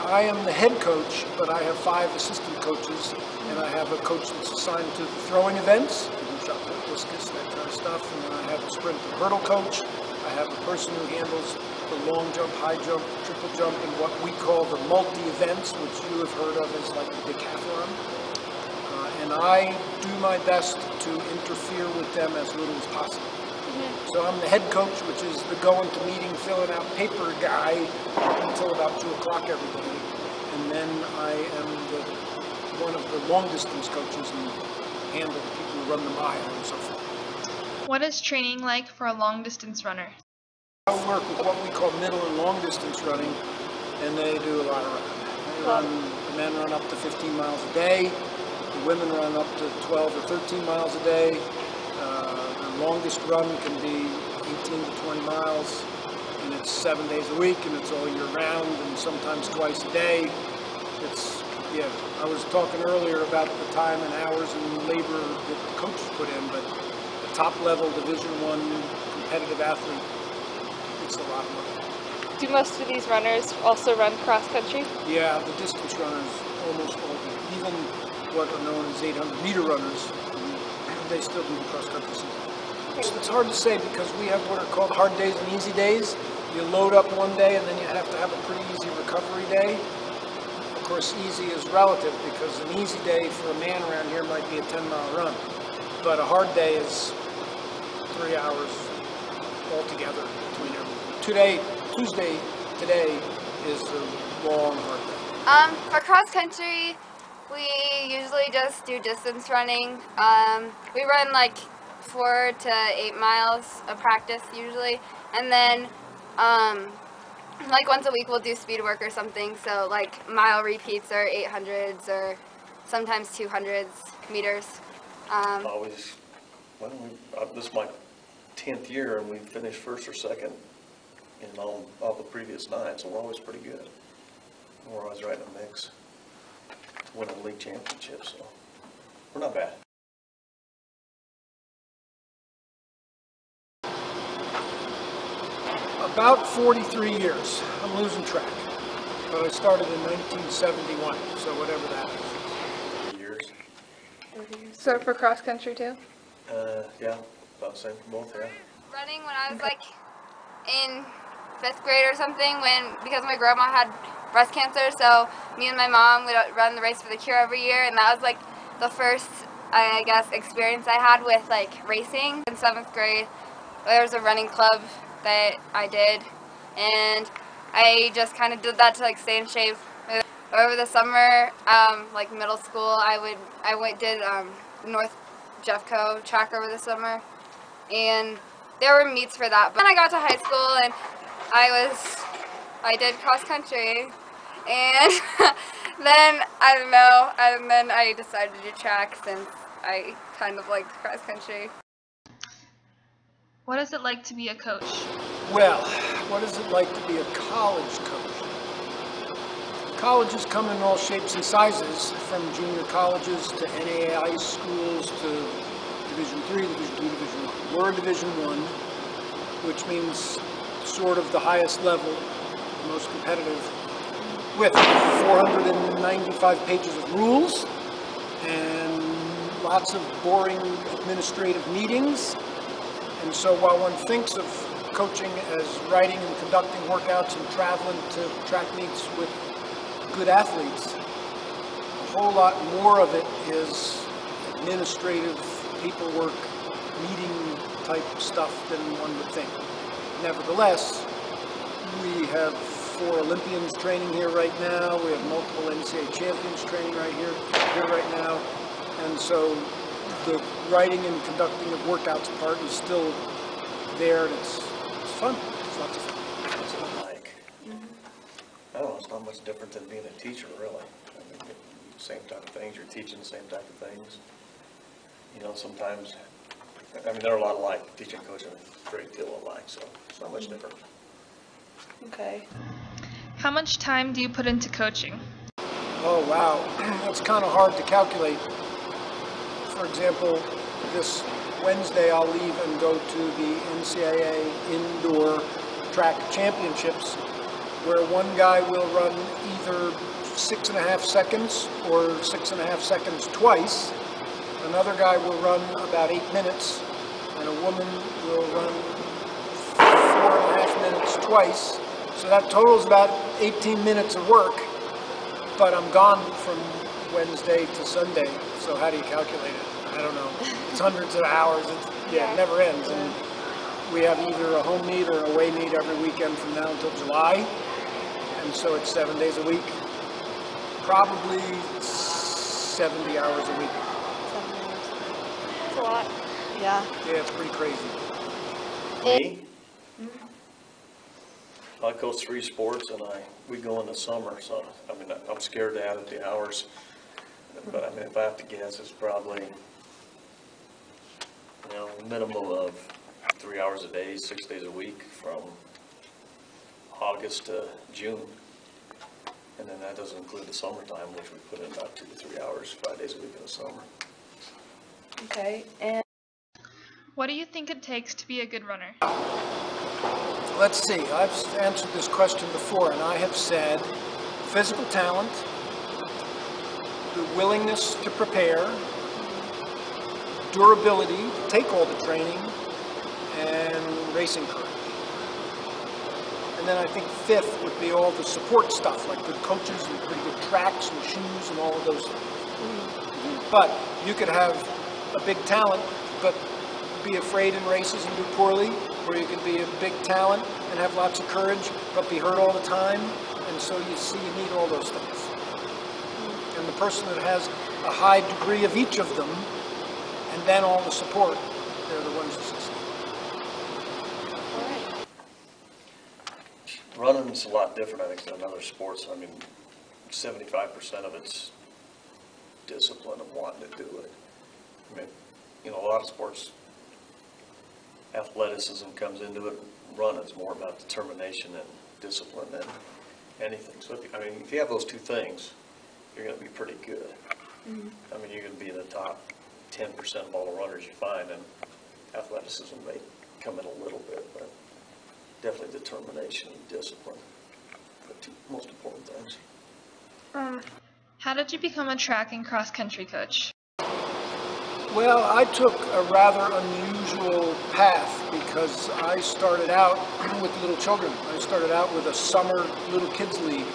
I am the head coach, but I have 5 assistant coaches, and I have a coach that's assigned to the throwing events, shot put, discus, that kind of stuff, and then I have a sprint and hurdle coach. I have a person who handles the long jump, high jump, triple jump, and what we call the multi-events, which you have heard of as like the decathlon. And I do my best to interfere with them as little as possible. So I'm the head coach, which is the going to meeting, filling out paper guy until about 2 o'clock every day. And then I am one of the long distance coaches and handle the people who run the mile and so forth. What is training like for a long distance runner? I work with what we call middle and long distance running, and they do a lot of running. The men run up to 15 miles a day. The women run up to 12 or 13 miles a day. The longest run can be 18 to 20 miles, and it's 7 days a week, and it's all year round, and sometimes twice a day. Yeah, I was talking earlier about the time and hours and labor that the coaches put in, but a top-level Division I competitive athlete, it's a lot of money. Do most of these runners also run cross-country? Yeah, the distance runners almost all do. Even what are known as 800-meter runners, they still do the cross-country season. It's hard to say because we have what are called hard days and easy days. You load up one day and then you have to have a pretty easy recovery day. Of course, easy is relative because an easy day for a man around here might be a 10-mile run, but a hard day is 3 hours altogether between everything. Today is a long, hard day. For cross country, we usually just do distance running. We run like 4 to 8 miles of practice usually, and then like once a week we'll do speed work or something, so like mile repeats or 800s or sometimes 200s meters. This is my 10th year and we finished first or second in all the previous 9, so we're always pretty good. We're always right in the mix to win a league championship, so we're not bad. About 43 years. I'm losing track. But I started in 1971, so whatever that is. Years. So for cross-country too? Yeah, about the same for both, yeah. Running when I was like in 5th grade or something, because my grandma had breast cancer, so me and my mom would run the Race for the Cure every year, and that was like the first, I guess, experience I had with like racing. In 7th grade, there was a running club that I did, and I just kind of did that to like stay in shape. Over the summer, like middle school, I did North Jeffco track over the summer, and there were meets for that. But then I got to high school and I did cross country, and then I don't know, and then I decided to do track since I kind of liked cross country. What is it like to be a coach? Well, what is it like to be a college coach? Colleges come in all shapes and sizes, from junior colleges to NAIA schools to Division III, Division II, Division I. We're a Division I, which means sort of the highest level, the most competitive, with 495 pages of rules and lots of boring administrative meetings. And so while one thinks of coaching as writing and conducting workouts and traveling to track meets with good athletes, a whole lot more of it is administrative, paperwork, meeting type stuff than one would think. Nevertheless, we have 4 Olympians training here right now. We have multiple NCAA champions training here right now. And so the writing and conducting of workouts part is still there, and it's fun. It's lots of fun. What's it like? I don't know, it's not much different than being a teacher, really. I mean, same type of things, you're teaching the same type of things. You know, sometimes, I mean, they're a lot alike. Teaching and coaching are a great deal alike, so it's not much different. Okay. How much time do you put into coaching? Oh, wow. That's kind of hard to calculate. For example, this Wednesday I'll leave and go to the NCAA Indoor Track Championships, where one guy will run either 6.5 seconds or 6.5 seconds twice. Another guy will run about 8 minutes, and a woman will run 4.5 minutes twice. So that totals about 18 minutes of work, but I'm gone from Wednesday to Sunday, so how do you calculate it? I don't know. It's hundreds of hours. It never ends. And we have either a home meet or an away meet every weekend from now until July, and so it's 7 days a week, probably 70 hours a week. It's a lot. Yeah. Yeah, it's pretty crazy. Me? I coach 3 sports, and we go in the summer, so, I mean, I'm scared to add up the hours, but I mean, if I have to guess, it's probably, you know, a minimum of 3 hours a day, 6 days a week, from August to June. And then that doesn't include the summertime, which we put in about 2 to 3 hours, 5 days a week in the summer. Okay. And What do you think it takes to be a good runner? Let's see, I've answered this question before, and I have said physical talent, the willingness to prepare, durability, to take all the training, and racing courage. And then I think 5th would be all the support stuff, like good coaches and pretty good tracks and shoes and all of those things. But you could have a big talent, but be afraid in races and do poorly, or you could be a big talent and have lots of courage, but be hurt all the time. And so you see, you need all those things. And the person that has a high degree of each of them, and then all the support, they're the ones who succeed. all right. Running's a lot different, I think, than other sports. I mean, 75% of it's discipline of wanting to do it. I mean, you know, a lot of sports, athleticism comes into it. Running's more about determination and discipline than anything. So, if you have those 2 things, you're going to be pretty good. Mm-hmm. I mean, you're going to be in the top 10% of all the runners you find, and athleticism may come in a little bit, but definitely determination and discipline, the 2 most important things. How did you become a track and cross country coach? Well, I took a rather unusual path because I started out with little children. I started out with a summer little kids league.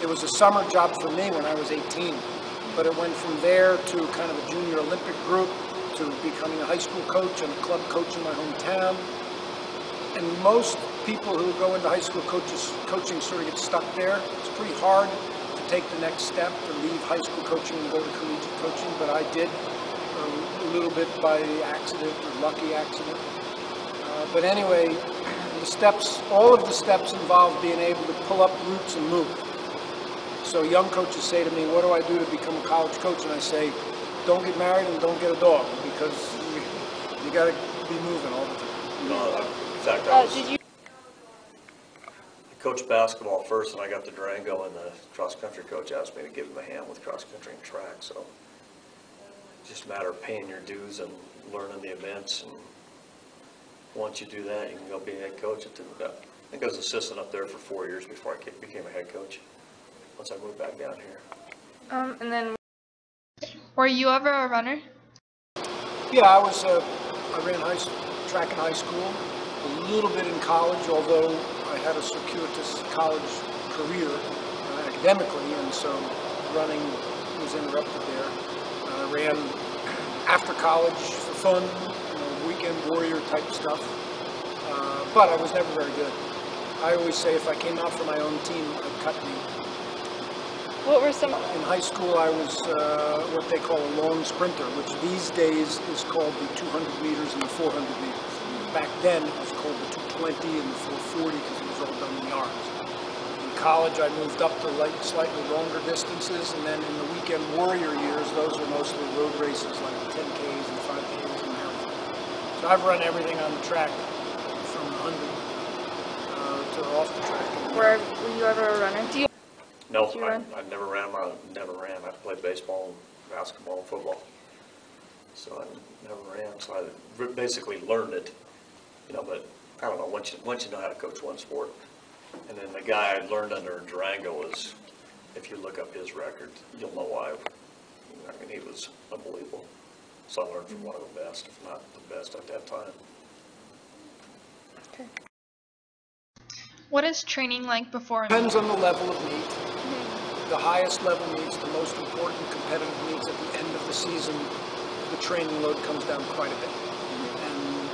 It was a summer job for me when I was 18, but it went from there to kind of a junior Olympic group to becoming a high school coach and a club coach in my hometown. And most people who go into high school coaching sort of get stuck there. It's pretty hard to take the next step, to leave high school coaching and go to collegiate coaching, but I did. A little bit by accident or lucky accident. But anyway, the steps, all of the steps involve being able to pull up roots and move. So young coaches say to me, what do I do to become a college coach? And I say, don't get married and don't get a dog, because you got to be moving all the time. No, in fact, I coached basketball first, and I got to Durango, and the cross-country coach asked me to give him a hand with cross-country and track. So it's just a matter of paying your dues and learning the events. And once you do that, you can go be a head coach. I think I was assistant up there for 4 years before I became a head coach, once I moved back down here. And then Were you ever a runner? Yeah, I ran track in high school, a little bit in college, although I had a circuitous college career academically, and so running was interrupted there. I ran after college for fun, weekend warrior type stuff, but I was never very good. I always say if I came out for my own team, I'd cut me. what were some? In high school, I was what they call a long sprinter, which these days is called the 200 meters and the 400 meters. Back then, it was called the 220 and the 440 because it was all done in yards. In college, I moved up to slightly longer distances, and then in the weekend warrior years, those are mostly road races like 10Ks and 5Ks and marathons. So I've run everything on the track from 100 to off the track. Were you ever a runner? No, Did you run? I never ran. I played baseball, basketball, and football. So I never ran. So I basically learned it, but I don't know. Once you know how to coach one sport, And then the guy I learned under in Durango was, if you look up his record, you'll know why. I mean, he was unbelievable. So I learned from one of the best, if not the best at that time. Okay. What is training like before a meet? Depends on the level of meet. The highest level meets, the most important competitive meets at the end of the season, the training load comes down quite a bit. And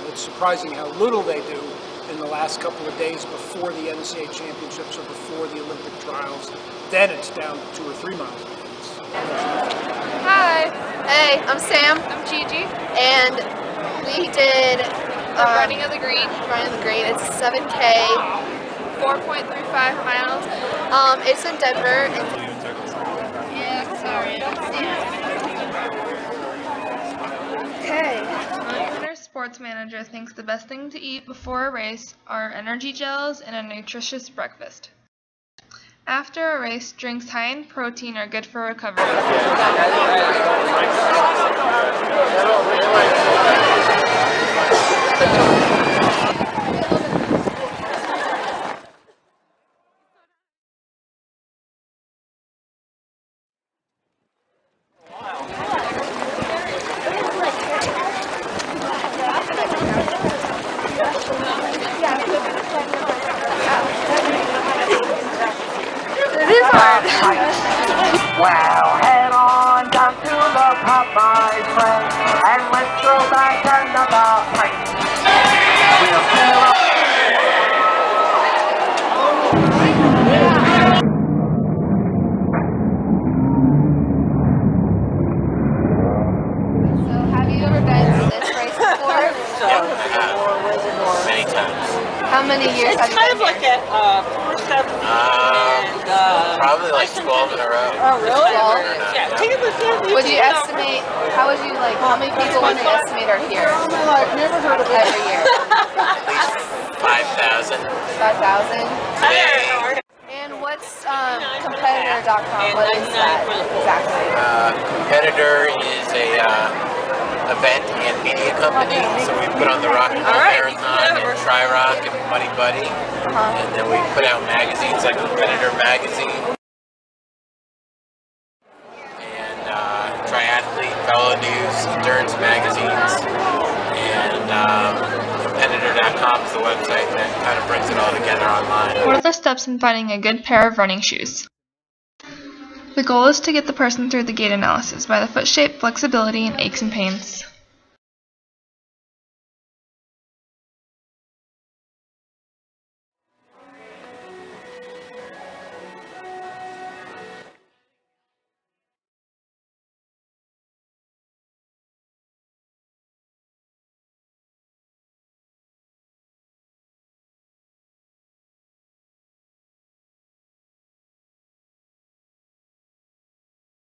it's surprising how little they do in the last couple of days before the NCAA championships or before the Olympic trials. Then it's down 2 or 3 miles. Hi. Hey, I'm Sam. I'm Gigi. And we did Running of the Green. Running of the Green. It's 7K. 4.35 miles. It's in Denver. Yeah, sorry. Okay. My winter sports manager thinks the best thing to eat before a race are energy gels and a nutritious breakfast. After a race, drinks high in protein are good for recovery. Well, head on down to the pub, my friend, and let's throw back and about pint. We'll fill up. So, have you ever been to this race before? Many times. How many years have you Kind been of like here? at 4-7 and Probably like 12 in a row. oh really? Yeah. Take it with you. Would you estimate, how would you like, how many people would you estimate are here Never heard of it. every year? At least 5,000. 5,000? And what's competitor.com? What is that exactly? Competitor is a event and media company. So we put on the Rock and Roll Marathon and Tri-Rock and Muddy Buddy. And then we put out magazines like Competitor Magazine. And Triathlete, Fellow News, Endurance magazines. And competitor.com is the website that kind of brings it all together online. What are the steps in finding a good pair of running shoes? The goal is to get the person through the gait analysis by the foot shape, flexibility, and aches and pains.